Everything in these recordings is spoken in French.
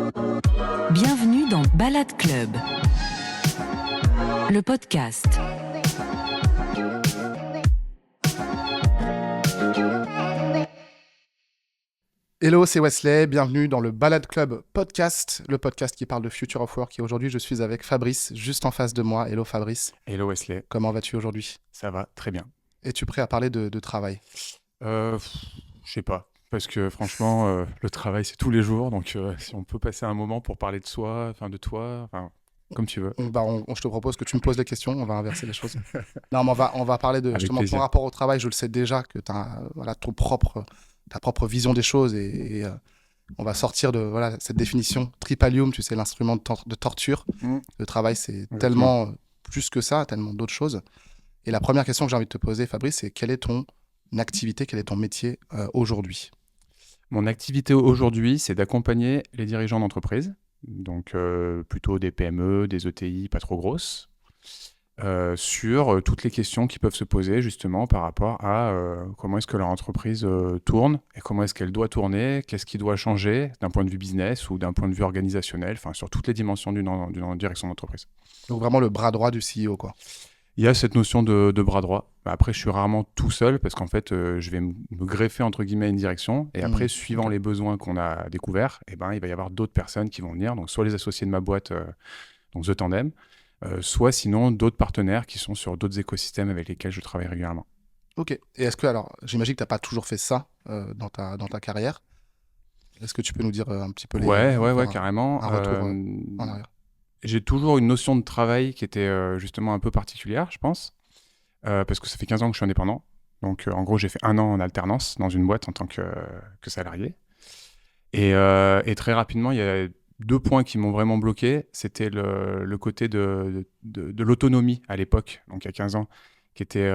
Bienvenue dans Balade Club, le podcast. Hello, c'est Wesley, bienvenue dans le Balade Club podcast, le podcast qui parle de Future of Work. Et aujourd'hui, je suis avec Fabrice, juste en face de moi. Hello Fabrice. Hello Wesley. Comment vas-tu aujourd'hui ? Ça va, très bien. Es-tu prêt à parler de travail ? Je sais pas, parce que franchement, le travail c'est tous les jours, donc si on peut passer un moment pour parler de soi, enfin de toi, enfin comme tu veux. Je te propose que tu me poses des questions, on va inverser les choses. Non, mais on va parler de Avec justement plaisir. ton rapport au travail. Je le sais déjà que tu as ta propre vision des choses et on va sortir de cette définition tripalium, tu sais, l'instrument de torture. Le travail, c'est Exactement. tellement plus que ça, tellement d'autres choses. Et la première question que j'ai envie de te poser, Fabrice, c'est quelle est ton activité, quel est ton métier aujourd'hui ? Mon activité aujourd'hui, c'est d'accompagner les dirigeants d'entreprise, donc plutôt des PME, des ETI pas trop grosses, sur toutes les questions qui peuvent se poser justement par rapport à comment est-ce que leur entreprise tourne et comment est-ce qu'elle doit tourner, qu'est-ce qui doit changer d'un point de vue business ou d'un point de vue organisationnel, enfin sur toutes les dimensions d'une direction d'entreprise. Donc vraiment le bras droit du CEO, quoi. Il y a cette notion de bras droit. Après, je suis rarement tout seul parce qu'en fait, je vais me greffer entre guillemets à une direction. Et après, suivant les besoins qu'on a découverts, il va y avoir d'autres personnes qui vont venir. Donc, soit les associés de ma boîte, donc The Tandem, soit sinon d'autres partenaires qui sont sur d'autres écosystèmes avec lesquels je travaille régulièrement. Ok. Et est-ce que, alors, j'imagine que tu n'as pas toujours fait ça dans ta carrière. Est-ce que tu peux nous dire un petit peu Ouais, carrément. un retour en arrière ? J'ai toujours une notion de travail qui était justement un peu particulière, je pense, parce que ça fait 15 ans que je suis indépendant. Donc, en gros, j'ai fait 1 an en alternance dans une boîte en tant que salarié. Et très rapidement, il y a 2 points qui m'ont vraiment bloqué. C'était le côté de l'autonomie à l'époque, donc il y a 15 ans, qui était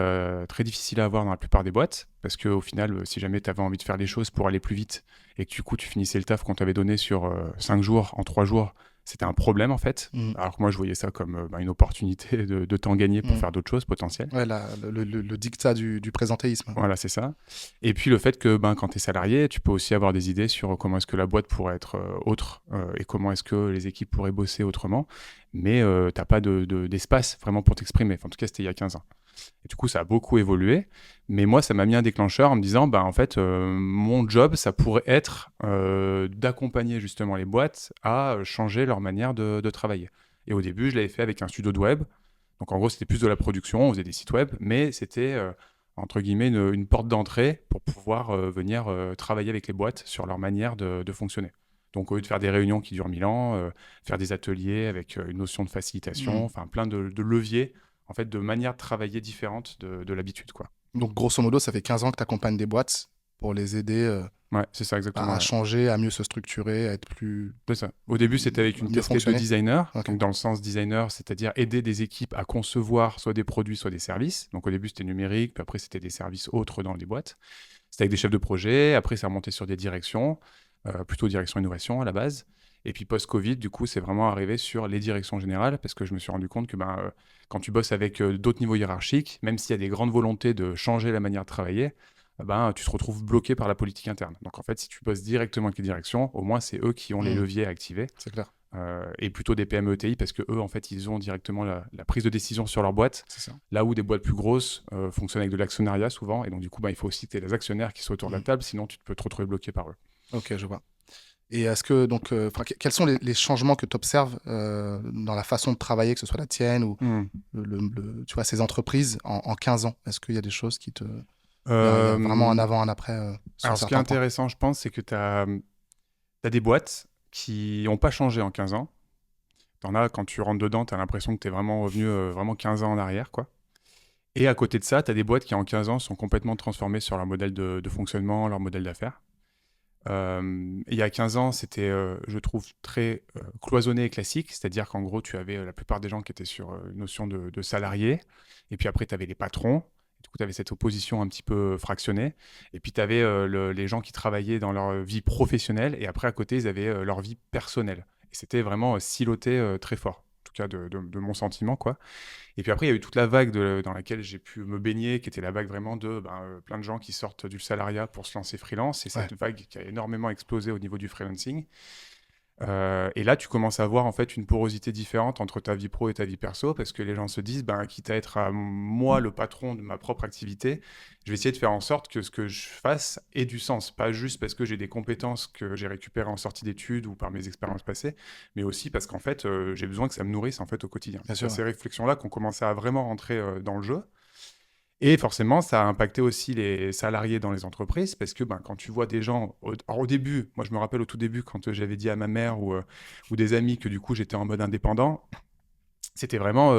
très difficile à avoir dans la plupart des boîtes. Parce qu'au final, si jamais tu avais envie de faire les choses pour aller plus vite et que du coup, tu finissais le taf qu'on t'avait donné sur 5 jours, en 3 jours, c'était un problème en fait. Alors que moi, je voyais ça comme une opportunité de temps gagné pour faire d'autres choses potentielles. Ouais, le dictat du présentéisme. Voilà, c'est ça. Et puis le fait que quand tu es salarié, tu peux aussi avoir des idées sur comment est-ce que la boîte pourrait être autre et comment est-ce que les équipes pourraient bosser autrement. Mais tu n'as pas d'espace vraiment pour t'exprimer. Enfin, en tout cas, c'était il y a 15 ans. Et du coup, ça a beaucoup évolué. Mais moi, ça m'a mis un déclencheur en me disant, en fait, mon job, ça pourrait être d'accompagner justement les boîtes à changer leur manière de travailler. Et au début, je l'avais fait avec un studio de web. Donc, en gros, c'était plus de la production. On faisait des sites web. Mais c'était, entre guillemets, une porte d'entrée pour pouvoir venir travailler avec les boîtes sur leur manière de fonctionner. Donc, au lieu de faire des réunions qui durent 1000 ans, faire des ateliers avec une notion de facilitation, enfin, plein de leviers, en fait, de manières de travailler différentes de l'habitude, quoi. Donc, grosso modo, ça fait 15 ans que tu accompagnes des boîtes pour les aider Ouais, c'est ça, exactement. à changer, à mieux se structurer, à être plus... C'est ça. Au début, c'était avec une mieux casquette de fonctionner. designer, Ok. donc dans le sens designer, c'est-à-dire aider des équipes à concevoir soit des produits, soit des services. Donc au début, c'était numérique, puis après, c'était des services autres dans les boîtes. C'était avec des chefs de projet, après, c'est remonté sur des directions, plutôt direction innovation à la base. Et puis post-Covid, du coup, c'est vraiment arrivé sur les directions générales, parce que je me suis rendu compte que quand tu bosses avec d'autres niveaux hiérarchiques, même s'il y a des grandes volontés de changer la manière de travailler, tu te retrouves bloqué par la politique interne. Donc en fait, si tu bosses directement avec les directions, au moins c'est eux qui ont les leviers à activer. C'est clair. Et plutôt des PME ETI, parce que eux, en fait, ils ont directement la prise de décision sur leur boîte. C'est ça. Là où des boîtes plus grosses fonctionnent avec de l'actionnariat souvent. Et donc du coup, il faut aussi que tu aies les actionnaires qui soient autour de la table, sinon tu peux te retrouver bloqué par eux. Ok, je vois. Et est-ce que, donc, quels sont les changements que tu observes dans la façon de travailler, que ce soit la tienne ou tu vois, ces entreprises en 15 ans ? Est-ce qu'il y a des choses qui te... Il y a vraiment un avant, un après sur Alors, ce qui est certains points. intéressant, je pense, c'est que tu as des boîtes qui n'ont pas changé en 15 ans. T'en as, quand tu rentres dedans, tu as l'impression que tu es vraiment revenu vraiment 15 ans en arrière, quoi. Et à côté de ça, tu as des boîtes qui, en 15 ans, sont complètement transformées sur leur modèle de fonctionnement, leur modèle d'affaires. Il y a 15 ans, c'était, je trouve, très cloisonné et classique. C'est-à-dire qu'en gros, tu avais la plupart des gens qui étaient sur une notion de salariés. Et puis après, tu avais les patrons. Du coup, tu avais cette opposition un petit peu fractionnée. Et puis, tu avais les gens qui travaillaient dans leur vie professionnelle. Et après, à côté, ils avaient leur vie personnelle. Et c'était vraiment siloté très fort. En tout cas, de mon sentiment, quoi. Et puis après, il y a eu toute la vague dans laquelle j'ai pu me baigner, qui était la vague vraiment de plein de gens qui sortent du salariat pour se lancer freelance. Et cette vague qui a énormément explosé au niveau du freelancing. Et là, tu commences à voir en fait une porosité différente entre ta vie pro et ta vie perso, parce que les gens se disent, ben, quitte à être moi le patron de ma propre activité, je vais essayer de faire en sorte que ce que je fasse ait du sens, pas juste parce que j'ai des compétences que j'ai récupérées en sortie d'études ou par mes expériences passées, mais aussi parce qu'en fait, j'ai besoin que ça me nourrisse en fait au quotidien. Bien C'est sûr, à ces réflexions-là qu'on commençait à vraiment rentrer dans le jeu. Et forcément, ça a impacté aussi les salariés dans les entreprises parce que ben, quand tu vois des gens, alors au début, moi je me rappelle au tout début quand j'avais dit à ma mère ou des amis que du coup j'étais en mode indépendant, c'était vraiment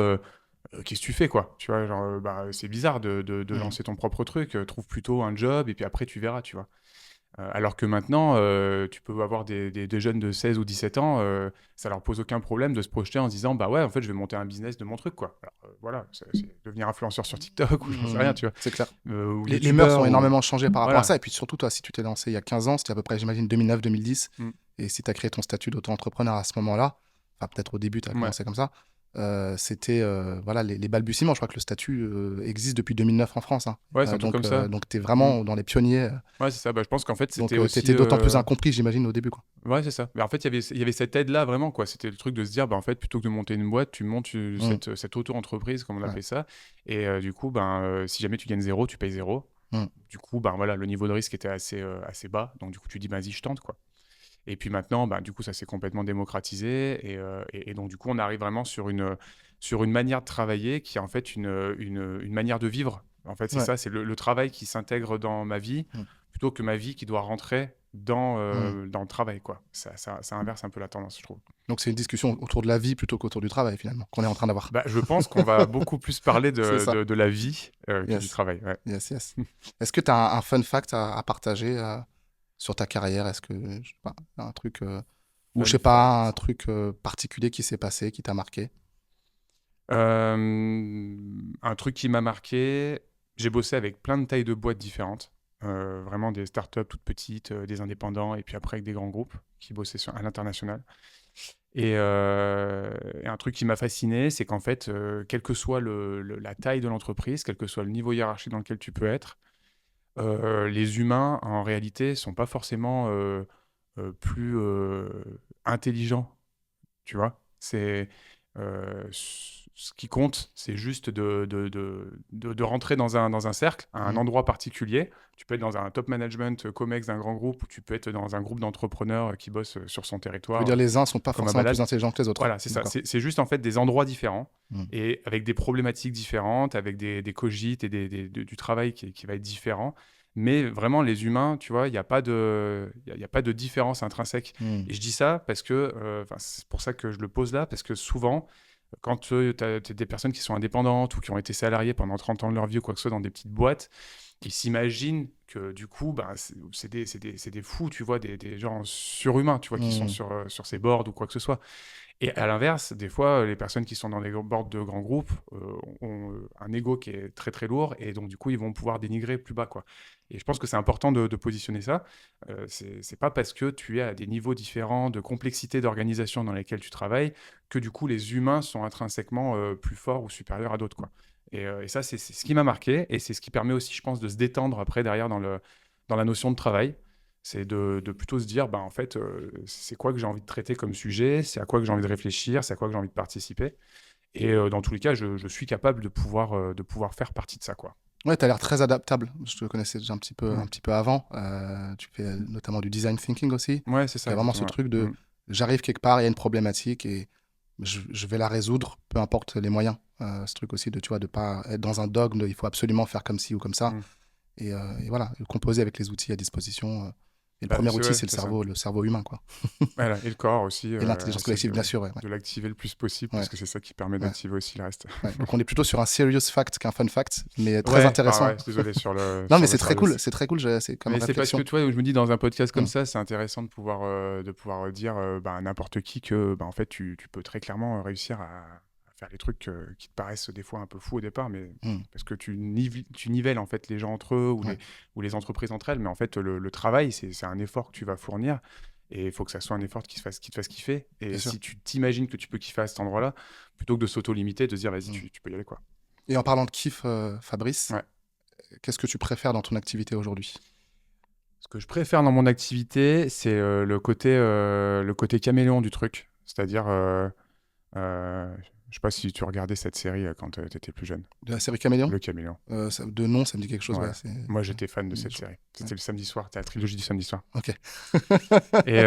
qu'est-ce que tu fais quoi? Tu vois, genre, bah, c'est bizarre de Mm. lancer ton propre truc, trouve plutôt un job et puis après tu verras, tu vois. Alors que maintenant, tu peux avoir des jeunes de 16 ou 17 ans, ça leur pose aucun problème de se projeter en se disant bah ouais, en fait, je vais monter un business de mon truc, quoi. Alors, voilà, c'est devenir influenceur sur TikTok ou j'en sais rien, tu vois. C'est clair. Ou Les mœurs ont youtubeur, ou... énormément changé par rapport à Voilà. ça. Et puis surtout, toi, si tu t'es lancé il y a 15 ans, c'était à peu près, j'imagine, 2009-2010. Mm. Et si tu as créé ton statut d'auto-entrepreneur à ce moment-là, enfin peut-être au début, tu as Ouais. commencé comme ça, c'était voilà, les balbutiements. Je crois que le statut existe depuis 2009 en France, hein. Ouais, c'est un truc comme ça. Donc tu es Mm. vraiment dans les pionniers. Ouais, c'est ça. Bah, je pense qu'en fait, Donc c'était tu aussi... étais d'autant plus incompris, j'imagine, au début, quoi. Ouais, c'est ça. Mais en fait, il y avait cette aide-là, vraiment, quoi. C'était le truc de se dire, bah, en fait, plutôt que de monter une boîte, tu montes Mm. cette auto-entreprise, comme on Ouais. appelait ça. Et du coup, ben, si jamais tu gagnes zéro, tu payes zéro. Mm. Du coup, ben, voilà, le niveau de risque était assez bas. Donc, du coup, tu dis, vas-y, je tente, quoi. Et puis maintenant, ben, du coup, ça s'est complètement démocratisé. Et donc, du coup, on arrive vraiment sur une manière de travailler qui est en fait une manière de vivre. En fait, c'est Ouais. ça, c'est le travail qui s'intègre dans ma vie Mm. plutôt que ma vie qui doit rentrer Mm. dans le travail, quoi. Ça inverse un peu la tendance, je trouve. Donc c'est une discussion autour de la vie plutôt qu'autour du travail, finalement, qu'on est en train d'avoir. Bah, je pense qu'on va beaucoup plus parler C'est ça. de la vie que du Yes. travail. Ouais. Yes, yes. Est-ce que tu as un fun fact à partager sur ta carrière? Est-ce que, je sais pas, un truc, ou je Fun sais pas, un fact. truc particulier qui s'est passé, qui t'a marqué? Un truc qui m'a marqué, j'ai bossé avec plein de tailles de boîtes différentes. Vraiment des startups toutes petites, des indépendants, et puis après avec des grands groupes qui bossaient à l'international. Et un truc qui m'a fasciné, c'est qu'en fait, quelle que soit la taille de l'entreprise, quel que soit le niveau hiérarchique dans lequel tu peux être, les humains, en réalité, sont pas forcément plus intelligents, tu vois. Ce qui compte, c'est juste de rentrer dans un cercle, à un Mm. endroit particulier. Tu peux être dans un top management COMEX d'un grand groupe, ou tu peux être dans un groupe d'entrepreneurs qui bossent sur son Tu veux territoire dire les uns sont pas comme un forcément plus malade. intelligents que les autres? Voilà, c'est ça. D'accord. C'est juste en fait des endroits différents Mm. et avec des problématiques différentes, avec des cogites et du travail qui va être différent. Mais vraiment, les humains, tu vois, il n'y a pas y a pas de différence intrinsèque. Mm. Et je dis ça parce que, c'est pour ça que je le pose là, parce que souvent, quand tu as des personnes qui sont indépendantes ou qui ont été salariées pendant 30 ans de leur vie ou quoi que ce soit dans des petites boîtes, ils s'imaginent que du coup, ben, c'est des fous, tu vois, des gens surhumains, tu vois, qui sont Mm. sur ces boards ou quoi que ce soit. Et à l'inverse, des fois, les personnes qui sont dans des boards de grands groupes ont un ego qui est très très lourd et donc du coup, ils vont pouvoir dénigrer plus bas, quoi. Et je pense que c'est important de positionner ça. C'est pas parce que tu es à des niveaux différents de complexité d'organisation dans lesquels tu travailles que du coup, les humains sont intrinsèquement plus forts ou supérieurs à d'autres, quoi. Et ça, c'est ce qui m'a marqué et c'est ce qui permet aussi, je pense, de se détendre après derrière dans la notion de travail. C'est de plutôt se dire, bah, en fait, c'est quoi que j'ai envie de traiter comme sujet, c'est à quoi que j'ai envie de réfléchir, c'est à quoi que j'ai envie de participer. Et dans tous les cas, je suis capable de pouvoir faire partie de ça, quoi. Ouais, tu as l'air très adaptable. Je te connaissais déjà un Mm. petit peu avant. Tu fais notamment du design thinking aussi. Ouais, c'est Il y ça, a vraiment ce exactement. truc de Mm. j'arrive quelque part, il y a une problématique et je vais la résoudre, peu importe les moyens. Ce truc aussi de, tu vois, de pas être dans un dogme, il faut absolument faire comme ci ou comme ça. Mm. Et voilà, composer avec les outils à disposition. Et le Bah, premier c'est outil, ouais, c'est c'est ça. le cerveau humain, quoi. Voilà, et le corps aussi, Et l'intelligence essayer collective, bien sûr, ouais, ouais, de l'activer le plus possible, ouais, parce que c'est ça qui permet ouais, d'activer aussi le reste. ouais. Donc on est plutôt sur un serious fact qu'un fun fact, mais très Ouais, bah intéressant. ouais, désolé Non, mais sur le sérieux. c'est très cool, c'est comme Mais c'est parce que réflexion. toi, je me dis dans un podcast comme Mm. ça, c'est intéressant de pouvoir dire bah, à n'importe qui que bah, en fait, tu peux très clairement réussir à faire les trucs qui te paraissent des fois un peu fous au départ, mais Mm. parce que tu nivelles en fait les gens entre eux Ouais, ou les entreprises entre elles, mais en fait, le travail, c'est un effort que tu vas fournir. Et il faut que ça soit un effort qui te fasse kiffer. bien Et sûr. si tu t'imagines que tu peux kiffer à cet endroit-là, plutôt que de s'auto-limiter, de se dire, vas-y, Mm. tu peux y aller, quoi. Et en parlant de kiff, Fabrice, Ouais. qu'est-ce que tu préfères dans ton activité aujourd'hui? Ce que je préfère dans mon activité, c'est le côté caméléon du truc. C'est-à-dire, je sais pas si tu regardais cette série quand tu étais plus jeune, De la série Caméléon? Le Caméléon. De nom, ça me dit quelque chose. Ouais. Ouais, c'est... Moi, j'étais fan de Ouais. cette série. C'était le samedi soir, c'était la trilogie du samedi soir. Ok. Et,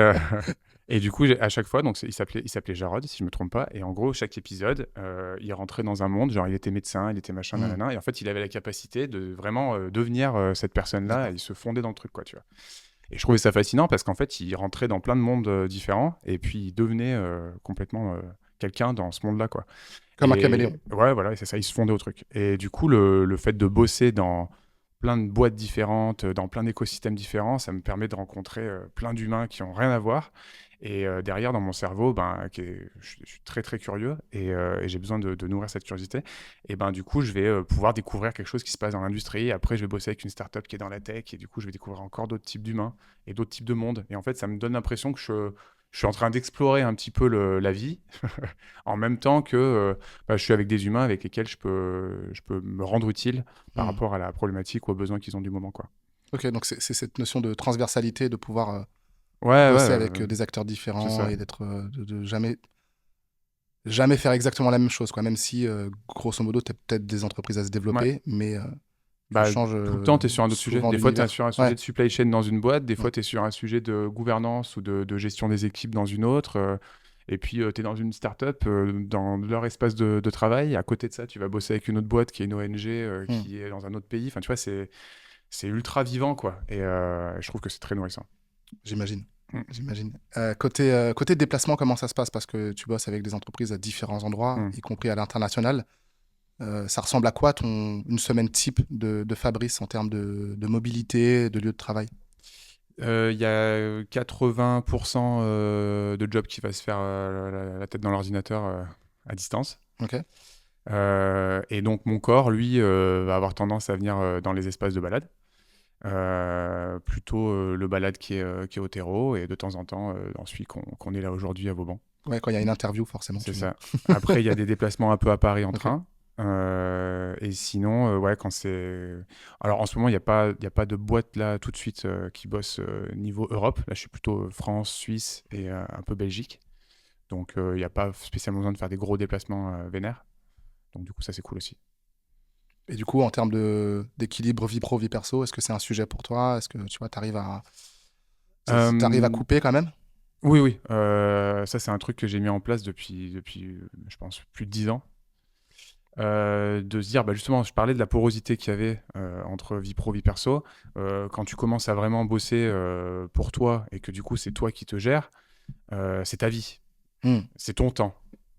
et du coup, à chaque fois, donc il s'appelait Jarod, si je me trompe pas. Et en gros, chaque épisode, il rentrait dans un monde, genre il était médecin, il était machin, nanana. Et en fait, il avait la capacité de vraiment devenir cette personne-là. D'accord. Et il se fondait dans le truc, quoi, tu vois. Et je trouvais ça fascinant parce qu'en fait, il rentrait dans plein de mondes différents et puis il devenait complètement quelqu'un dans ce monde-là, quoi. Comme un Et caméléon. ouais, voilà, c'est ça, il se fondait au truc. Et du coup, le fait de bosser dans plein de boîtes différentes, dans plein d'écosystèmes différents, ça me permet de rencontrer plein d'humains qui ont rien à voir. Et derrière, dans mon cerveau, je suis très très curieux et j'ai besoin de nourrir cette curiosité. Et ben du coup, je vais pouvoir découvrir quelque chose qui se passe dans l'industrie. Et après, je vais bosser avec une startup qui est dans la tech. Et du coup, je vais découvrir encore d'autres types d'humains et d'autres types de mondes. Et en fait, ça me donne l'impression que je suis en train d'explorer un petit peu la vie, en même temps que je suis avec des humains avec lesquels je peux me rendre utile par rapport à la problématique ou aux besoins qu'ils ont du moment, quoi. Ok, donc c'est cette notion de transversalité, de pouvoir Ouais, bosser ouais, avec des acteurs c'est différents ça. et d'être, de jamais faire exactement la même chose, quoi. Même si, grosso modo, tu as peut-être des entreprises à se Ouais. développer, mais tu Bah, changes tout le temps, tu es sur un autre sujet. souvent Des fois, tu es d'univers. sur un sujet Ouais. de supply chain dans une boîte, des Mm. fois, tu es sur un sujet de gouvernance ou de gestion des équipes dans une autre. Et puis, tu es dans une startup, dans leur espace de travail. À côté de ça, tu vas bosser avec une autre boîte qui est une ONG Mm. qui est dans un autre pays. Enfin, tu vois, c'est ultra vivant, quoi. Et je trouve que c'est très nourrissant. J'imagine. Mm. J'imagine. Côté déplacement, comment ça se passe? Parce que tu bosses avec des entreprises à différents endroits, Mm. y compris à l'international. Ça ressemble à quoi une semaine type de Fabrice en termes de mobilité, de lieu de travail? Il y a 80% de job qui va se faire la tête dans l'ordinateur à distance. Ok. Et donc mon corps, lui, va avoir tendance à venir dans les espaces de balade. Plutôt le balade qui est au terreau et de temps en temps dans celui qu'on est là aujourd'hui à Vauban. Ouais, quand il y a une interview, forcément, C'est tu viens. ça. Après, il y a des déplacements un peu à Paris en Ok. train. Et sinon, ouais, quand c'est... Alors en ce moment, il y a pas de boîte là tout de suite qui bosse niveau Europe. Là, je suis plutôt France, Suisse et un peu Belgique. Donc il n'y a pas spécialement besoin de faire des gros déplacements vénères. Donc du coup, ça c'est cool aussi. Et du coup, en termes d'équilibre vie pro, vie perso, est-ce que c'est un sujet pour toi? Est-ce que tu vois, t'arrives à Euh, couper quand même? Oui, oui. Ça, c'est un truc que j'ai mis en place depuis je pense, plus de 10 ans. De se dire, bah, justement, je parlais de la porosité qu'il y avait entre vie pro, vie perso. Quand tu commences à vraiment bosser pour toi et que du coup, c'est toi qui te gères, c'est ta vie, Hmm. c'est ton temps.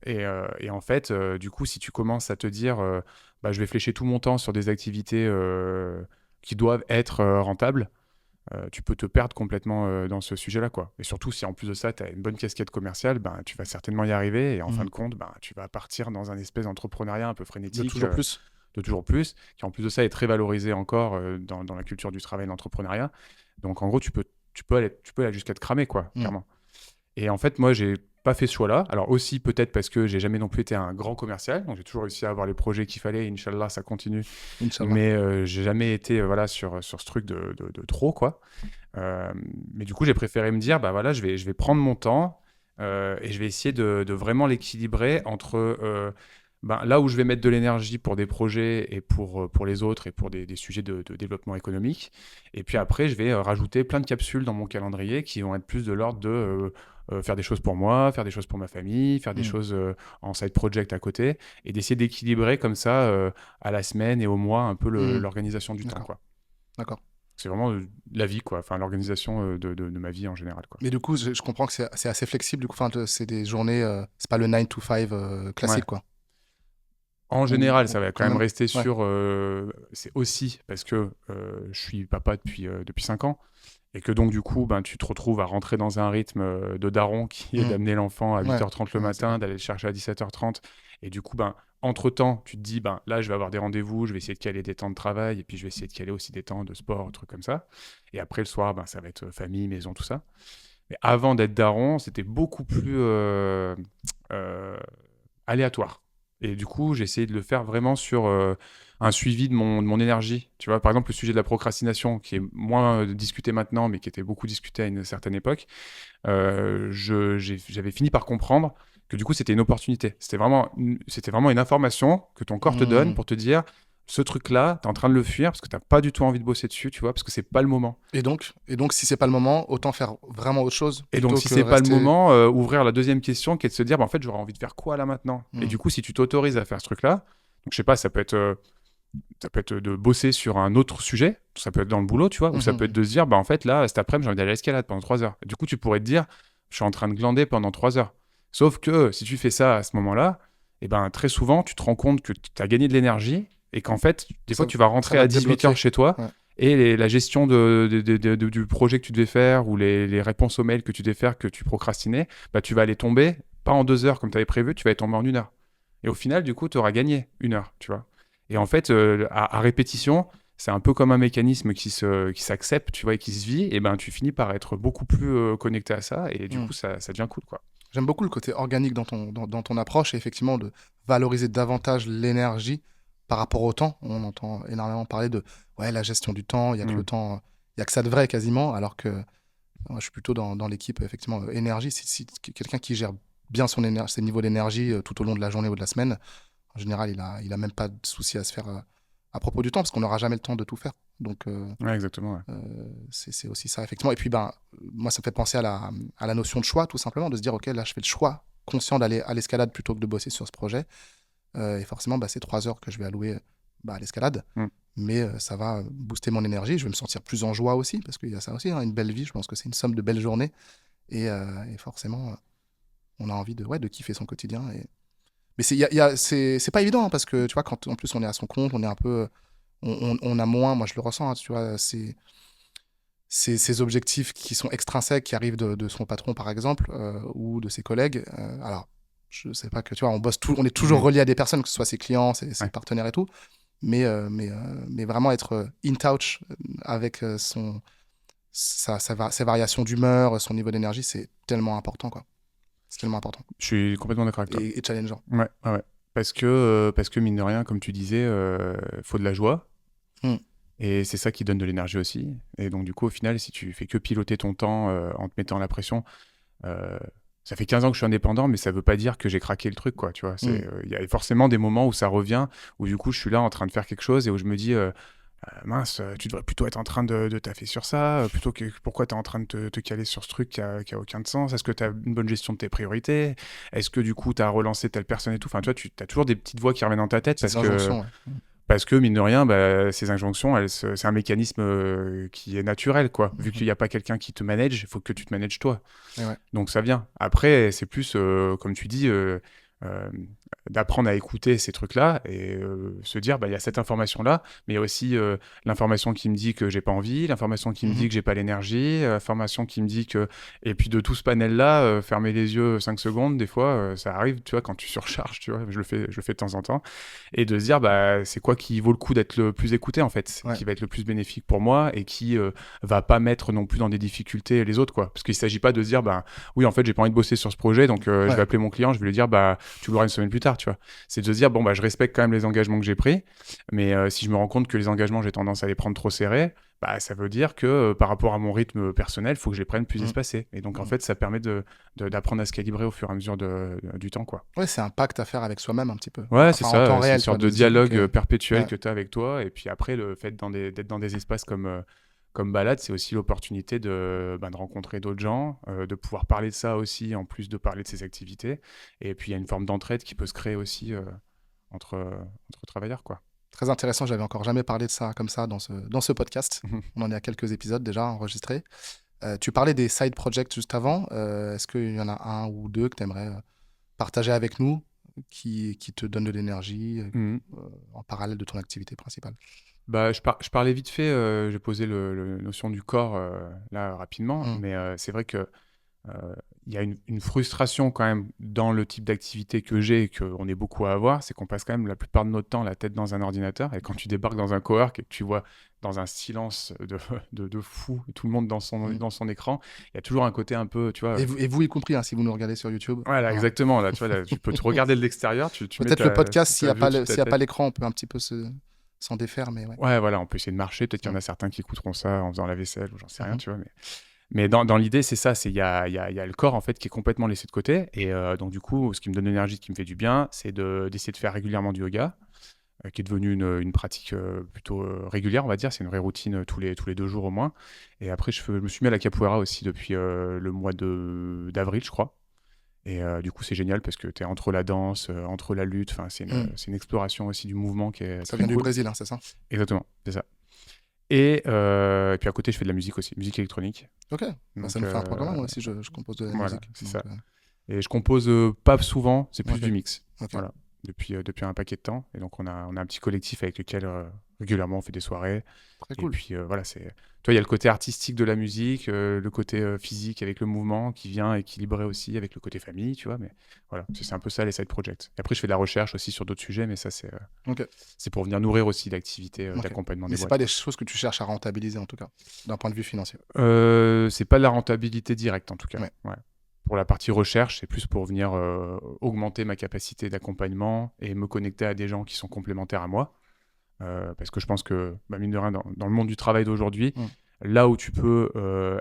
Et en fait, du coup, si tu commences à te dire, bah, je vais flécher tout mon temps sur des activités qui doivent être rentables, tu peux te perdre complètement dans ce sujet-là, quoi. Et surtout, si en plus de ça, tu as une bonne casquette commerciale, ben, tu vas certainement y arriver. Et en fin Mhm. de compte, ben, tu vas partir dans un espèce d'entrepreneuriat un peu De frénétique, toujours plus? de toujours plus, qui en plus de ça est très valorisé encore dans la culture du travail et de l'entrepreneuriat. Donc en gros, tu peux aller jusqu'à te cramer, quoi, Hmm. clairement. Et en fait, moi, j'ai pas fait ce choix-là. Alors aussi, peut-être parce que j'ai jamais non plus été un grand commercial. Donc j'ai toujours réussi à avoir les projets qu'il fallait. Inch'Allah, ça continue. Inch'Allah. Mais j'ai jamais été voilà, sur ce truc de trop, quoi. Euh, mais du coup, j'ai préféré me dire, bah voilà, je vais prendre mon temps et je vais essayer de vraiment l'équilibrer entre ben, là où je vais mettre de l'énergie pour des projets et pour les autres et pour des sujets de développement économique. Et puis après, je vais rajouter plein de capsules dans mon calendrier qui vont être plus de l'ordre de faire des choses pour moi, faire des choses pour ma famille, faire des Hmm. choses en side project à côté et d'essayer d'équilibrer comme ça à la semaine et au mois un peu Hmm. l'organisation du temps, D'accord. quoi. D'accord. C'est vraiment la vie, quoi. Enfin, l'organisation de ma vie en général, quoi. Mais du coup, je comprends que c'est assez flexible. Du coup, enfin, c'est des journées, c'est pas le 9 to 5 Ouais. classique, quoi. En général, ça va quand Quand même même. rester Ouais. sur. C'est aussi parce que je suis papa depuis 5 ans et que donc, du coup, ben, tu te retrouves à rentrer dans un rythme de daron qui est Hmm. d'amener l'enfant à Ouais. 8h30 le Ouais, c'est clair. matin, d'aller le chercher à 17h30. Et du coup, ben, entre-temps, tu te dis, ben, là, je vais avoir des rendez-vous, je vais essayer de caler des temps de travail et puis je vais essayer de caler aussi des temps de sport, trucs comme ça. Et après, le soir, ben, ça va être famille, maison, tout ça. Mais avant d'être daron, c'était beaucoup plus euh, aléatoire. Et du coup, j'ai essayé de le faire vraiment sur un suivi de mon énergie. Tu vois, par exemple, le sujet de la procrastination, qui est moins discuté maintenant, mais qui était beaucoup discuté à une certaine époque, j'avais fini par comprendre que du coup, c'était une opportunité. C'était vraiment une information que ton corps te donne Mmh. pour te dire, ce truc-là, tu es en train de le fuir parce que tu n'as pas du tout envie de bosser dessus, tu vois, parce que c'est pas le moment. Et donc, si c'est pas le moment, autant faire vraiment autre chose Et donc, plutôt si que c'est pas le rester. moment, ouvrir la deuxième question qui est de se dire, bah, en fait, j'aurais envie de faire quoi là maintenant? Et Mmh. du coup, si tu t'autorises à faire ce truc-là, donc je sais pas, ça peut être de bosser sur un autre sujet, ça peut être dans le boulot, tu vois, ou ça peut être Mhm. de se dire, bah en fait, là, cet après-midi, j'ai envie d'aller à l'escalade pendant 3 heures. Et du coup, tu pourrais te dire, je suis en train de glander pendant 3 heures. Sauf que si tu fais ça à ce moment-là, eh ben, très souvent, tu te rends compte que tu as gagné de l'énergie et qu'en fait, des fois, Ça, tu vas ça rentrer va à te 18 heures débloquer. chez toi Ouais. et la gestion du projet que tu devais faire ou les réponses aux mails que tu devais faire, que tu procrastinais, bah, tu vas aller tomber, pas en 2 heures comme tu avais prévu, tu vas aller tomber en 1 heure. Et au final, du coup, tu auras gagné 1 heure, tu vois. Et en fait, à répétition, c'est un peu comme un mécanisme qui s'accepte, tu vois, et qui se vit, et ben tu finis par être beaucoup plus connecté à ça, et du Mm. coup, ça devient cool, quoi. J'aime beaucoup le côté organique dans ton approche et effectivement de valoriser davantage l'énergie par rapport au temps. On entend énormément parler de ouais, la gestion du temps, il y a que le Mm. temps, il y a que ça de vrai quasiment, alors que moi, je suis plutôt dans l'équipe effectivement énergie. Si quelqu'un qui gère bien ses niveaux d'énergie tout au long de la journée ou de la semaine, en général, il a même pas de souci à se faire à propos du temps parce qu'on n'aura jamais le temps de tout faire. Donc, Ouais, exactement, ouais. c'est aussi ça, effectivement. Et puis, ben, moi, ça me fait penser à la notion de choix, tout simplement, de se dire, OK, là, je fais le choix conscient d'aller à l'escalade plutôt que de bosser sur ce projet. Et forcément, bah, c'est 3 heures que je vais allouer à l'escalade. Mm. Mais ça va booster mon énergie. Je vais me sentir plus en joie aussi, parce qu'il y a ça aussi, hein, une belle vie. Je pense que c'est une somme de belles journées. Et forcément, on a envie de kiffer son quotidien. Mais c'est pas évident, hein, parce que, tu vois, quand en plus on est à son compte, on est un peu... On a moins, moi je le ressens, hein, tu vois, ces objectifs qui sont extrinsèques, qui arrivent de son patron, par exemple, ou de ses collègues. Alors, je sais pas que, tu vois, on est toujours Mm. relié à des personnes, que ce soit ses clients, ses Ouais. partenaires et tout, mais vraiment être in touch avec ses variations d'humeur, son niveau d'énergie, c'est tellement important, quoi. C'est tellement important. Je suis complètement d'accord avec toi. Et challengeant. Ouais, ouais, ouais. Parce que mine de rien, comme tu disais, faut de la joie. Mm. Et c'est ça qui donne de l'énergie aussi. Et donc, du coup, au final, si tu fais que piloter ton temps en te mettant la pression, euh, ça fait 15 ans que je suis indépendant, mais ça veut pas dire que j'ai craqué le truc, quoi. Tu vois, Mm. il y a forcément des moments où ça revient, où du coup, je suis là en train de faire quelque chose et où je me dis, mince, tu devrais plutôt être en train de taffer sur ça, plutôt que pourquoi tu es en train de te caler sur ce truc qui a aucun de sens. Est-ce que tu as une bonne gestion de tes priorités? Est-ce que du coup, tu as relancé telle personne et tout? Enfin, tu vois, tu as toujours des petites voix qui reviennent dans ta tête Petites injonctions, ouais. parce que mine de rien, bah, ces injonctions, c'est un mécanisme qui est naturel, quoi. Vu Mhm. qu'il n'y a pas quelqu'un qui te manage, il faut que tu te manages toi. Et ouais. Donc ça vient. Après, c'est plus, comme tu dis, euh, d'apprendre à écouter ces trucs-là et se dire, bah, il y a cette information-là, mais il y a aussi l'information qui me dit que j'ai pas envie, l'information qui me dit Mhm. que j'ai pas l'énergie, l'information qui me dit que... Et puis de tout ce panel-là, fermer les yeux 5 secondes, des fois, ça arrive, tu vois, quand tu surcharges, tu vois, je le fais de temps en temps, et de se dire, bah, c'est quoi qui vaut le coup d'être le plus écouté, en fait, Ouais. qui va être le plus bénéfique pour moi et qui va pas mettre non plus dans des difficultés les autres, quoi. Parce qu'il s'agit pas de se dire, bah, oui, en fait, j'ai pas envie de bosser sur ce projet, donc je Ouais. vais appeler mon client, je vais lui dire, bah, tu l'auras une semaine plus tard, tu vois. C'est de se dire, bon, bah, je respecte quand même les engagements que j'ai pris, mais si je me rends compte que les engagements, j'ai tendance à les prendre trop serrés, bah, ça veut dire que par rapport à mon rythme personnel, il faut que je les prenne plus Mm. espacés. Et donc, en Mm. fait, ça permet d'apprendre à se calibrer au fur et à mesure du temps, quoi. Ouais, c'est un pacte à faire avec soi-même un petit peu. Ouais, c'est Enfin, en temps ça, c'est une réel, tu vois, sorte de de se dire, OK, dialogue perpétuel ouais, que tu as avec toi. Et puis après, le fait d'être dans des espaces comme balade, c'est aussi l'opportunité de rencontrer d'autres gens, de pouvoir parler de ça aussi, en plus de parler de ses activités. Et puis, il y a une forme d'entraide qui peut se créer aussi entre travailleurs, quoi. très intéressant. J'avais encore jamais parlé de ça comme ça dans ce podcast. On en est à quelques épisodes déjà enregistrés. Tu parlais des side projects juste avant. Est-ce qu'il y en a un ou deux que tu aimerais partager avec nous qui te donnent de l'énergie Mhm. en parallèle de ton activité principale? Bah, je parlais vite fait, j'ai posé le notion du corps là rapidement, Mm. mais c'est vrai que il y a une frustration quand même dans le type d'activité que j'ai et qu'on est beaucoup à avoir, c'est qu'on passe quand même la plupart de notre temps la tête dans un ordinateur. Et quand tu débarques dans un cowork et que tu vois dans un silence de fou, tout le monde dans Mm. son écran, il y a toujours un côté un peu, tu vois. Et vous y compris, hein, si vous nous regardez sur YouTube. Voilà, Voilà. exactement. Là, tu vois, là, tu peux te regarder de l'extérieur. Tu mets Peut-être le podcast, ta s'il n'y a vue pas au-dessus de ta s'il y a tête. pas l'écran, on peut un petit peu s'en défaire, mais ouais. Ouais, voilà, on peut essayer de marcher. Peut-être qu'il y en Mm. a certains qui écouteront ça en faisant la vaisselle ou j'en sais rien, Mhm. tu vois. Mais dans l'idée, c'est ça. Il y a le corps, en fait, qui est complètement laissé de côté. Et donc, du coup, ce qui me donne de l'énergie, ce qui me fait du bien, c'est d'essayer de faire régulièrement du yoga, qui est devenu une pratique plutôt régulière, on va dire. C'est une vraie routine tous les 2 jours au moins. Et après, je me suis mis à la capoeira aussi depuis le mois d'avril, je crois. Et du coup, c'est génial parce que tu es entre la danse, entre la lutte. Enfin, c'est une exploration aussi du mouvement qui est Ça très vient du cool. Brésil, hein, c'est ça? Exactement, c'est ça. Et puis à côté, je fais de la musique aussi, musique électronique. Ok. Bah, Donc, ça me fait un programme. Moi aussi, je compose de la voilà, musique. c'est Donc, ça. Et je compose pas souvent, c'est plus Ok. du mix. Ok. Voilà, depuis un paquet de temps. Et donc, on a un petit collectif avec lequel régulièrement on fait des soirées. Très Et cool. puis voilà, toi, il y a le côté artistique de la musique, le côté physique avec le mouvement qui vient équilibrer aussi avec le côté famille, tu vois. Mais voilà, c'est un peu ça les side projects. Et après, je fais de la recherche aussi sur d'autres sujets, mais ça, Ok. c'est pour venir nourrir aussi l'activité Ok. d'accompagnement Mais des c'est boîtes. pas des choses que tu cherches à rentabiliser, en tout cas, d'un point de vue financier. C'est pas de la rentabilité directe en tout cas. Ouais. Ouais. Pour la partie recherche, c'est plus pour venir augmenter ma capacité d'accompagnement et me connecter à des gens qui sont complémentaires à moi. Parce que je pense que, mine de rien, dans le monde du travail d'aujourd'hui, là où tu peux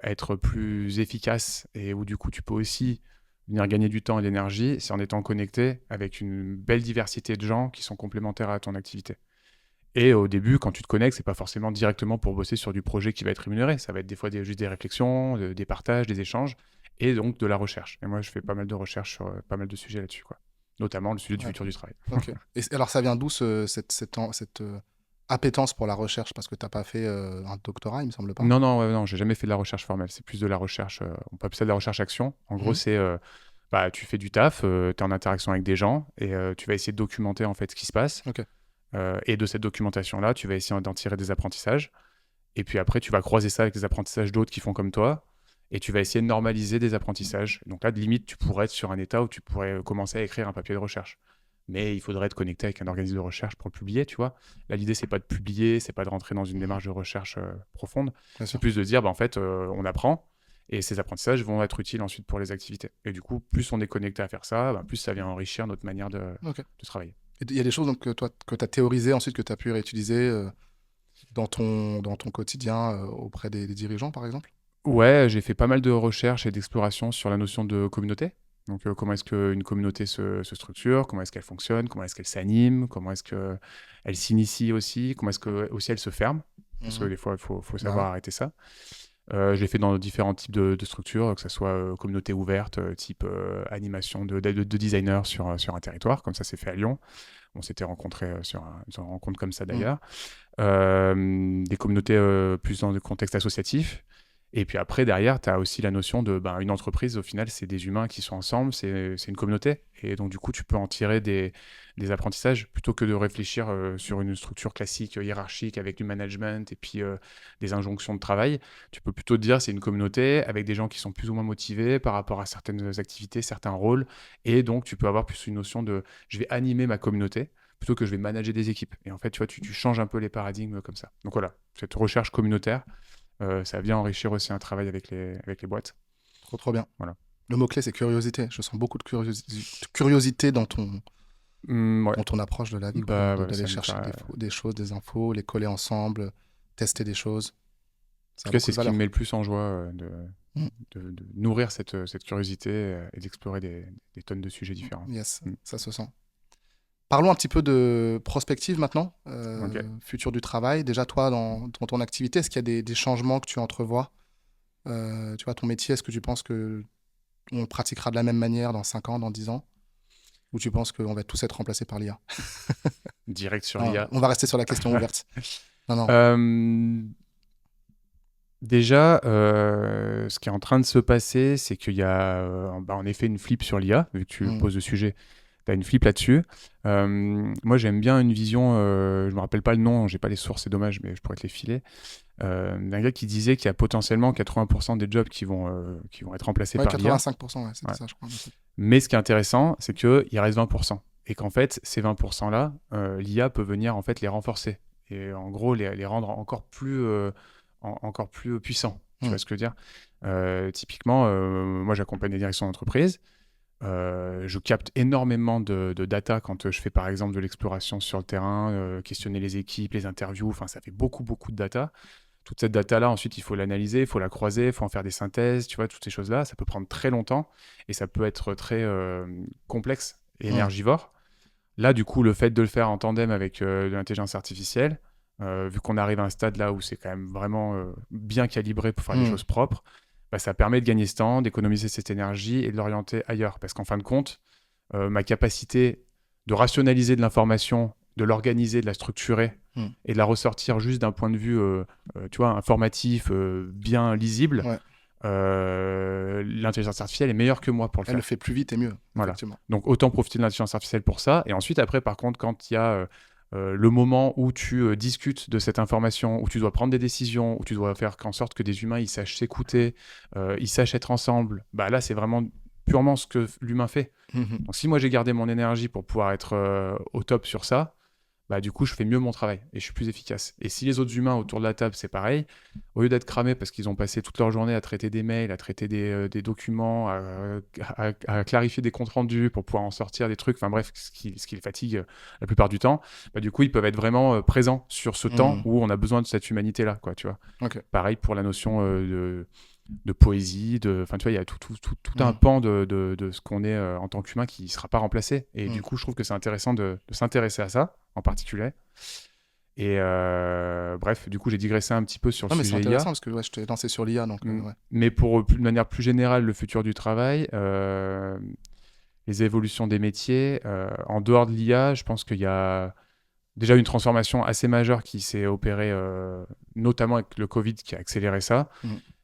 être plus efficace et où du coup tu peux aussi venir gagner du temps et de l'énergie, c'est en étant connecté avec une belle diversité de gens qui sont complémentaires à ton activité. Et au début, quand tu te connectes, c'est pas forcément directement pour bosser sur du projet qui va être rémunéré. Ça va être des fois juste des réflexions, des partages, des échanges, et donc de la recherche. Et moi, je fais pas mal de recherches sur pas mal de sujets là-dessus, quoi. Notamment le sujet du futur du travail. Ok. Et alors, ça vient d'où cette appétence pour la recherche? Parce que tu n'as pas fait un doctorat, il me semble pas. Non, j'ai jamais fait de la recherche formelle. C'est plus de la recherche, on peut appeler ça de la recherche action. En gros, c'est tu fais du taf, tu es en interaction avec des gens et tu vas essayer de documenter en fait ce qui se passe. Ok. Et de cette documentation-là, tu vas essayer d'en tirer des apprentissages. Et puis après, tu vas croiser ça avec des apprentissages d'autres qui font comme toi. Et tu vas essayer de normaliser des apprentissages. Donc là, de limite, tu pourrais être sur un état où tu pourrais commencer à écrire un papier de recherche. Mais il faudrait être connecté avec un organisme de recherche pour le publier, tu vois. Là, l'idée, c'est pas de publier, c'est pas de rentrer dans une démarche de recherche profonde. C'est plus de dire, en fait, on apprend et ces apprentissages vont être utiles ensuite pour les activités. Et du coup, plus on est connecté à faire ça, plus ça vient enrichir notre manière de travailler. Il y a des choses donc, que tu as théorisées ensuite, que tu as pu réutiliser dans ton quotidien auprès des dirigeants, par exemple? Ouais, j'ai fait pas mal de recherches et d'explorations sur la notion de communauté. Donc, comment est-ce qu'une communauté se structure, comment est-ce qu'elle fonctionne, comment est-ce qu'elle s'anime, comment est-ce qu'elle s'initie aussi, comment est-ce que aussi elle se ferme, parce que des fois, il faut savoir arrêter ça. Je l'ai fait dans différents types de structures, que ce soit communauté ouverte, type animation de designers sur un territoire, comme ça c'est fait à Lyon. On s'était rencontrés sur une rencontre comme ça d'ailleurs. Des communautés plus dans le contexte associatif. Et puis après, derrière, tu as aussi la notion de une entreprise, au final, c'est des humains qui sont ensemble, c'est une communauté. Et donc, du coup, tu peux en tirer des apprentissages plutôt que de réfléchir sur une structure classique, hiérarchique, avec du management et puis des injonctions de travail. Tu peux plutôt te dire c'est une communauté avec des gens qui sont plus ou moins motivés par rapport à certaines activités, certains rôles. Et donc, tu peux avoir plus une notion de je vais animer ma communauté plutôt que je vais manager des équipes. Et en fait, tu vois, tu changes un peu les paradigmes comme ça. Donc voilà, cette recherche communautaire, ça vient enrichir aussi un travail avec les boîtes. Trop bien. Voilà. Le mot-clé, c'est curiosité. Je sens beaucoup de curiosité dans ton approche de la vie. D'aller chercher des choses, des infos, les coller ensemble, tester des choses. En tout cas, c'est ce qui me met le plus en joie de nourrir cette curiosité et d'explorer des tonnes de sujets différents. Yes, ça se sent. Parlons un petit peu de prospective maintenant, futur du travail. Déjà, toi, dans ton activité, est-ce qu'il y a des changements que tu entrevois? Tu vois, ton métier, est-ce que tu penses qu'on pratiquera de la même manière dans 5 ans, dans 10 ans? Ou tu penses qu'on va tous être remplacés par l'IA? Direct sur l'IA. On va rester sur la question ouverte. Non. Déjà, ce qui est en train de se passer, c'est qu'il y a en effet une flip sur l'IA, vu que tu poses le sujet. Tu as une flip là-dessus. Moi, j'aime bien une vision, je ne me rappelle pas le nom, j'ai pas les sources, c'est dommage, mais je pourrais te les filer, d'un gars qui disait qu'il y a potentiellement 80% des jobs qui vont être remplacés par l'IA. 85%, c'était ça, je crois. Mais ce qui est intéressant, c'est qu'il reste 20%. Et qu'en fait, ces 20%-là, l'IA peut venir en fait les renforcer et en gros les rendre encore plus puissants. Tu vois ce que je veux dire? Typiquement, moi j'accompagne les directions d'entreprise. Je capte énormément de data quand je fais par exemple de l'exploration sur le terrain, questionner les équipes, les interviews, enfin ça fait beaucoup de data. Toute cette data-là, ensuite il faut l'analyser, il faut la croiser, il faut en faire des synthèses, tu vois, toutes ces choses-là, ça peut prendre très longtemps et ça peut être très complexe et énergivore. Là, du coup, le fait de le faire en tandem avec de l'intelligence artificielle, vu qu'on arrive à un stade là où c'est quand même vraiment bien calibré pour faire des choses propres, bah, ça permet de gagner ce temps, d'économiser cette énergie et de l'orienter ailleurs. Parce qu'en fin de compte, ma capacité de rationaliser de l'information, de l'organiser, de la structurer et de la ressortir juste d'un point de vue tu vois, informatif, bien lisible, Ouais. l'intelligence artificielle est meilleure que moi pour le Elle faire. le fait plus vite et mieux, Voilà. effectivement. Donc autant profiter de l'intelligence artificielle pour ça. Et ensuite, après, par contre, quand il y a le moment où tu discutes de cette information, où tu dois prendre des décisions, où tu dois faire en sorte que des humains ils sachent s'écouter, ils sachent être ensemble, bah là, c'est vraiment purement ce que l'humain fait. Donc si moi j'ai gardé mon énergie pour pouvoir être au top sur ça, bah du coup je fais mieux mon travail et je suis plus efficace. Et si les autres humains autour de la table c'est pareil, au lieu d'être cramés parce qu'ils ont passé toute leur journée à traiter des mails, à traiter des documents, à clarifier des comptes rendus pour pouvoir en sortir des trucs, enfin bref, ce qui les fatigue la plupart du temps, bah du coup ils peuvent être vraiment présents sur ce temps où on a besoin de cette humanité-là, quoi, tu vois. Ok. Pareil pour la notion de poésie, enfin tu vois, il y a tout un pan de ce qu'on est en tant qu'humain qui ne sera pas remplacé. Et du coup, je trouve que c'est intéressant de s'intéresser à ça en particulier. Et bref, du coup, j'ai digressé un petit peu sur le Mais c'est sujet intéressant IA. parce que ouais, je t'ai lancé sur l'IA. Donc, ouais. Mais de manière plus générale, le futur du travail, les évolutions des métiers, en dehors de l'IA, je pense qu'il y a déjà une transformation assez majeure qui s'est opérée, notamment avec le Covid qui a accéléré ça.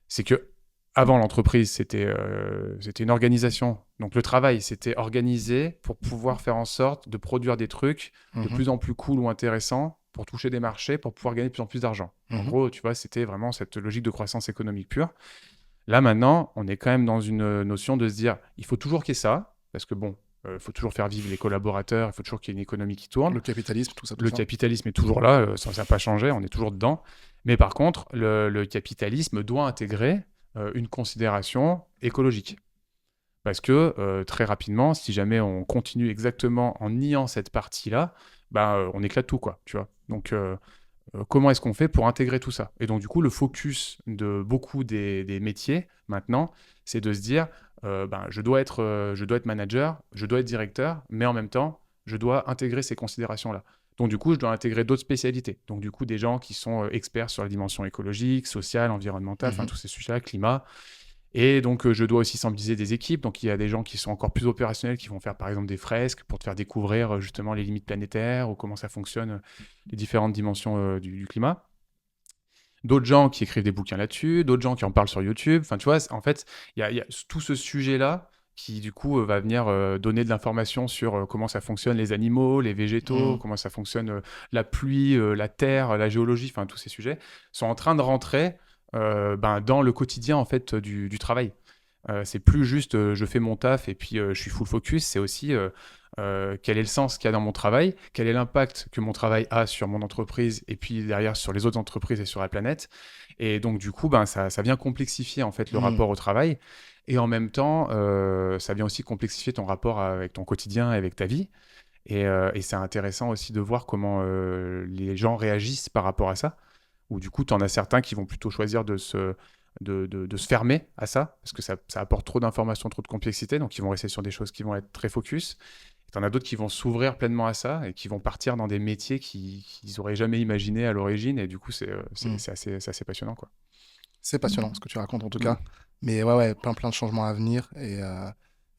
C'est que avant l'entreprise, c'était une organisation. Donc le travail, c'était organisé pour pouvoir faire en sorte de produire des trucs de plus en plus cool ou intéressants pour toucher des marchés, pour pouvoir gagner de plus en plus d'argent. En gros, tu vois, c'était vraiment cette logique de croissance économique pure. Là, maintenant, on est quand même dans une notion de se dire, il faut toujours qu'il y ait ça, parce que bon, il faut toujours faire vivre les collaborateurs, il faut toujours qu'il y ait une économie qui tourne. Le capitalisme, tout ça. Le capitalisme est toujours là, ça n'a pas changé, on est toujours dedans. Mais par contre, le capitalisme doit intégrer une considération écologique. Parce que très rapidement, si jamais on continue exactement en niant cette partie-là, bah, on éclate tout, quoi, tu vois. Donc, comment est-ce qu'on fait pour intégrer tout ça? Et donc, du coup, le focus de beaucoup des métiers, maintenant, c'est de se dire, ben, je dois être manager, je dois être directeur, mais en même temps, je dois intégrer ces considérations-là. Donc, du coup, je dois intégrer d'autres spécialités. Donc, du coup, des gens qui sont experts sur la dimension écologique, sociale, environnementale, enfin, tous ces sujets-là, climat. Et donc, je dois aussi sensibiliser des équipes. Donc, il y a des gens qui sont encore plus opérationnels, qui vont faire, par exemple, des fresques pour te faire découvrir justement les limites planétaires ou comment ça fonctionne, les différentes dimensions du climat. D'autres gens qui écrivent des bouquins là-dessus, d'autres gens qui en parlent sur YouTube. Enfin, tu vois, en fait, il y a tout ce sujet-là qui, du coup, va venir donner de l'information sur comment ça fonctionne les animaux, les végétaux, comment ça fonctionne la pluie, la terre, la géologie, enfin, tous ces sujets sont en train de rentrer ben, dans le quotidien, en fait, du travail. C'est plus juste je fais mon taf et puis je suis full focus, c'est aussi quel est le sens qu'il y a dans mon travail, quel est l'impact que mon travail a sur mon entreprise et puis derrière sur les autres entreprises et sur la planète. Et donc du coup, ben, ça vient complexifier en fait le rapport au travail et en même temps, ça vient aussi complexifier ton rapport avec ton quotidien et avec ta vie. Et c'est intéressant aussi de voir comment les gens réagissent par rapport à ça, où du coup, tu en as certains qui vont plutôt choisir de se fermer à ça, parce que ça apporte trop d'informations, trop de complexité, donc ils vont rester sur des choses qui vont être très focus. Tu en as d'autres qui vont s'ouvrir pleinement à ça et qui vont partir dans des métiers qu'ils n'auraient jamais imaginé à l'origine, et du coup, c'est assez passionnant, quoi. C'est passionnant ce que tu racontes en tout cas. Mais ouais, plein de changements à venir. Et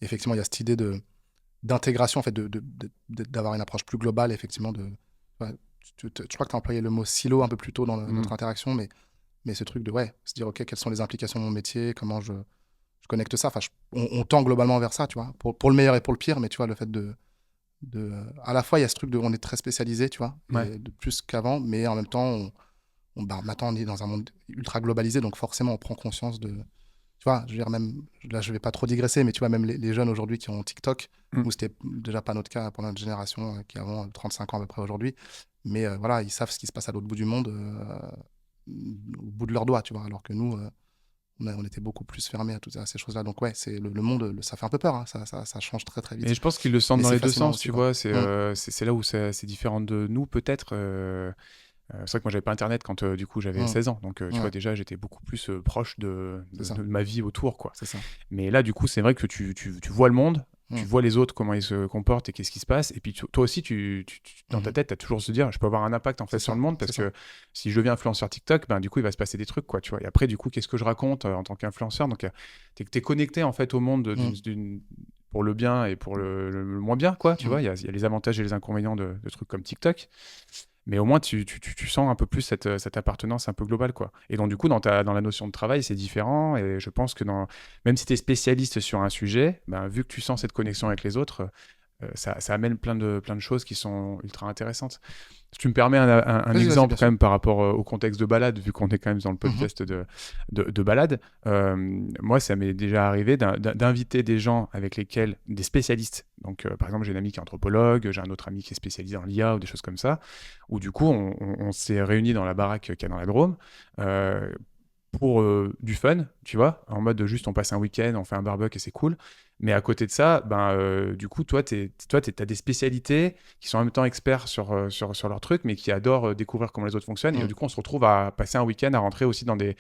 effectivement, il y a cette idée d'intégration, en fait, d'avoir une approche plus globale, effectivement. Ouais, je crois que tu as employé le mot silo un peu plus tôt dans notre interaction, mais ce truc de se dire, OK, quelles sont les implications de mon métier, comment je connecte ça. Enfin, on tend globalement vers ça, tu vois, pour le meilleur et pour le pire, mais tu vois, le fait à la fois, il y a ce truc on est très spécialisé, tu vois, et de plus qu'avant, mais en même temps, maintenant, on est dans un monde ultra globalisé, donc forcément, on prend conscience tu vois, je veux dire, même, là, je vais pas trop digresser, mais tu vois, même les jeunes aujourd'hui qui ont TikTok, où c'était déjà pas notre cas pour notre génération, qui avons 35 ans à peu près aujourd'hui, mais voilà, ils savent ce qui se passe à l'autre bout du monde, au bout de leurs doigts, tu vois, alors que nous, on était beaucoup plus fermés à ces choses-là. Donc ouais, c'est le monde, ça fait un peu peur, hein, ça change très très vite. Et je pense qu'ils le sentent Mais dans c'est les deux fascinant sens, aussi, tu quoi. vois. C'est là où c'est différent de nous, peut-être. C'est vrai que moi, j'avais pas Internet quand, du coup, j'avais 16 ans. Donc, tu Ouais. vois, déjà, j'étais beaucoup plus proche C'est ça. de ma vie autour, quoi. C'est ça. Mais là, du coup, c'est vrai que tu vois le monde, tu Mm. vois les autres, comment ils se comportent et qu'est-ce qui se passe. Et puis, toi aussi, dans ta tête, tu as toujours se dire, je peux avoir un impact, en fait, C'est sur ça, le monde, parce c'est ça. que si je deviens influenceur TikTok, ben, du coup, il va se passer des trucs, quoi, tu vois. Et après, du coup, qu'est-ce que je raconte en tant qu'influenceur? Donc, t'es connecté, en fait, au monde pour le bien et pour le moins bien, quoi, tu vois. Il y a les avantages et les inconvénients de trucs comme TikTok. Mais au moins, tu sens un peu plus cette appartenance un peu globale, quoi. Et donc, du coup, dans la notion de travail, c'est différent. Et je pense que même si tu es spécialiste sur un sujet, ben, vu que tu sens cette connexion avec les autres, ça amène plein de choses qui sont ultra intéressantes. Si tu me permets un Vas-y, exemple bien quand sûr. même par rapport au contexte de balade, vu qu'on est quand même dans le podcast de balade, moi ça m'est déjà arrivé d'inviter des gens avec lesquels, des spécialistes, donc par exemple j'ai un ami qui est anthropologue, j'ai un autre ami qui est spécialisé en l'IA ou des choses comme ça, où du coup on s'est réunis dans la baraque qu'il y a dans la Drôme, pour du fun, tu vois, en mode juste on passe un week-end, on fait un barbecue et c'est cool. Mais à côté de ça, du coup, toi, t'as des spécialités qui sont en même temps experts sur leur truc, mais qui adorent découvrir comment les autres fonctionnent. Et du coup, on se retrouve à passer un week-end à rentrer aussi dans des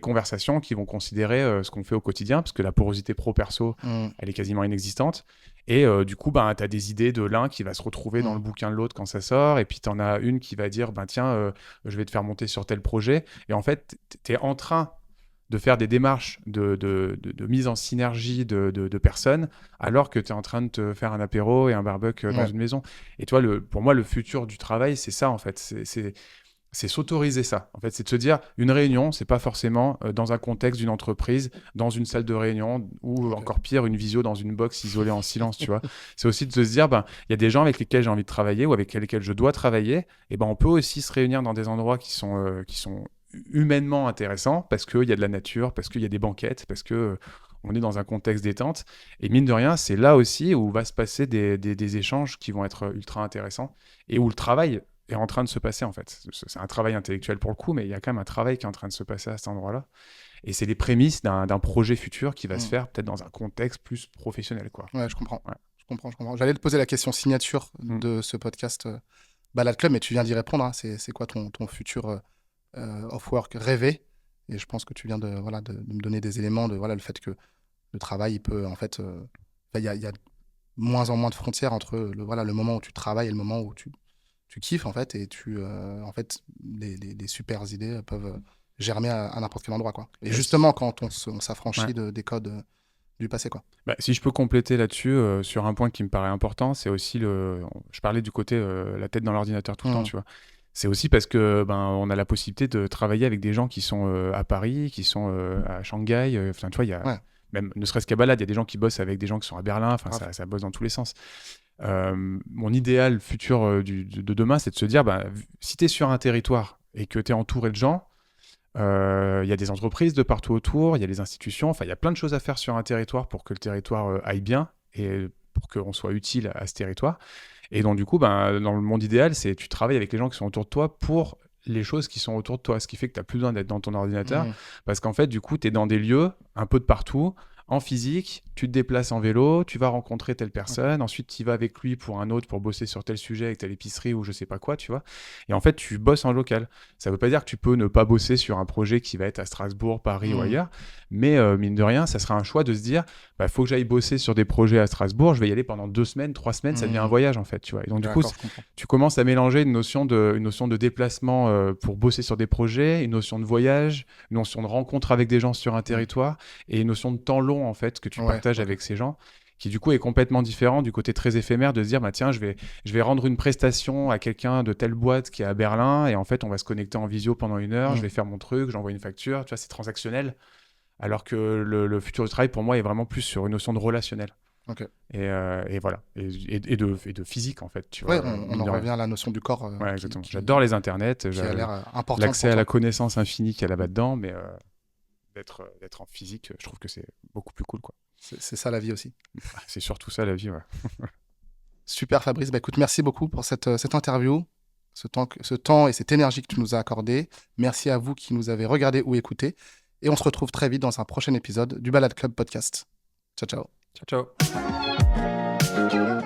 conversations qui vont considérer ce qu'on fait au quotidien, parce que la porosité pro-perso, elle est quasiment inexistante. Et du coup, tu as des idées de l'un qui va se retrouver dans le bouquin de l'autre quand ça sort. Et puis, tu en as une qui va dire, tiens, je vais te faire monter sur tel projet. Et en fait, tu es en train de faire des démarches de mise en synergie de personnes, alors que tu es en train de te faire un apéro et un barbecue dans une maison. Et toi, pour moi, le futur du travail, c'est ça, en fait. C'est s'autoriser ça. En fait, c'est de se dire, une réunion, c'est pas forcément dans un contexte d'une entreprise, dans une salle de réunion, ou encore pire, une visio dans une box isolée en silence, tu vois. C'est aussi de se dire, il y a des gens avec lesquels j'ai envie de travailler ou avec lesquels je dois travailler, et on peut aussi se réunir dans des endroits qui sont humainement intéressants, parce qu'il y a de la nature, parce qu'il y a des banquettes, parce que on est dans un contexte détente. Et mine de rien, c'est là aussi où va se passer des échanges qui vont être ultra intéressants et où le travail est en train de se passer, en fait. C'est un travail intellectuel pour le coup, mais il y a quand même un travail qui est en train de se passer à cet endroit-là. Et c'est les prémices d'un projet futur qui va se faire peut-être dans un contexte plus professionnel, quoi. Ouais, je comprends. Ouais. Je comprends. J'allais te poser la question signature de ce podcast Balade Club, mais tu viens d'y répondre, hein. C'est quoi ton futur off-work rêvé? Et je pense que tu viens de me donner des éléments de le fait que le travail, il peut en fait, il y a de moins en moins de frontières entre le moment où tu travailles et le moment où tu kiffes en fait, et en fait les super idées peuvent germer à n'importe quel endroit, quoi. Et justement quand on s'affranchit des codes du passé, quoi. Si je peux compléter là-dessus, sur un point qui me paraît important, c'est aussi je parlais du côté la tête dans l'ordinateur tout le temps, tu vois. C'est aussi parce que on a la possibilité de travailler avec des gens qui sont à Paris, qui sont à Shanghai. Enfin, tu vois, il y a même ne serait-ce qu'à Balade, il y a des gens qui bossent avec des gens qui sont à Berlin. Enfin, ça bosse dans tous les sens. Mon idéal futur de demain, c'est de se dire, si tu es sur un territoire et que tu es entouré de gens, il y a des entreprises de partout autour, il y a des institutions, enfin il y a plein de choses à faire sur un territoire pour que le territoire aille bien et pour qu'on soit utile à ce territoire. Et donc du coup, dans le monde idéal, c'est tu travailles avec les gens qui sont autour de toi pour les choses qui sont autour de toi, ce qui fait que tu n'as plus besoin d'être dans ton ordinateur, parce qu'en fait, du coup, tu es dans des lieux un peu de partout, en physique, tu te déplaces en vélo, tu vas rencontrer telle personne, ensuite tu y vas avec lui pour un autre, pour bosser sur tel sujet avec telle épicerie ou je sais pas quoi, tu vois. Et en fait, tu bosses en local. Ça veut pas dire que tu peux ne pas bosser sur un projet qui va être à Strasbourg, Paris ou ailleurs, mais mine de rien, ça sera un choix de se dire, faut que j'aille bosser sur des projets à Strasbourg, je vais y aller pendant 2 semaines, 3 semaines, ça devient un voyage en fait, tu vois. Et donc du coup, tu commences à mélanger une notion de déplacement pour bosser sur des projets, une notion de voyage, une notion de rencontre avec des gens sur un territoire et une notion de temps long en fait que tu partages avec ces gens, qui du coup est complètement différent du côté très éphémère de se dire tiens, je vais rendre une prestation à quelqu'un de telle boîte qui est à Berlin et en fait on va se connecter en visio pendant 1 heure, je vais faire mon truc, j'envoie une facture, tu vois, c'est transactionnel, alors que le futur du travail pour moi est vraiment plus sur une notion de relationnel. Et voilà, et de physique en fait, tu vois. On en revient à la notion du corps. Exactement. J'adore les internets, qui a l'air important. L'accès à la connaissance infinie qu'il y a là-bas dedans, mais d'être en physique, je trouve que c'est beaucoup plus cool, quoi. C'est ça la vie aussi. C'est surtout ça la vie, ouais. Super Fabrice, écoute, merci beaucoup pour cette interview, ce temps et cette énergie que tu nous as accordé. Merci à vous qui nous avez regardé ou écouté. Et on se retrouve très vite dans un prochain épisode du Balade Club Podcast. Ciao, ciao. Ciao, ciao.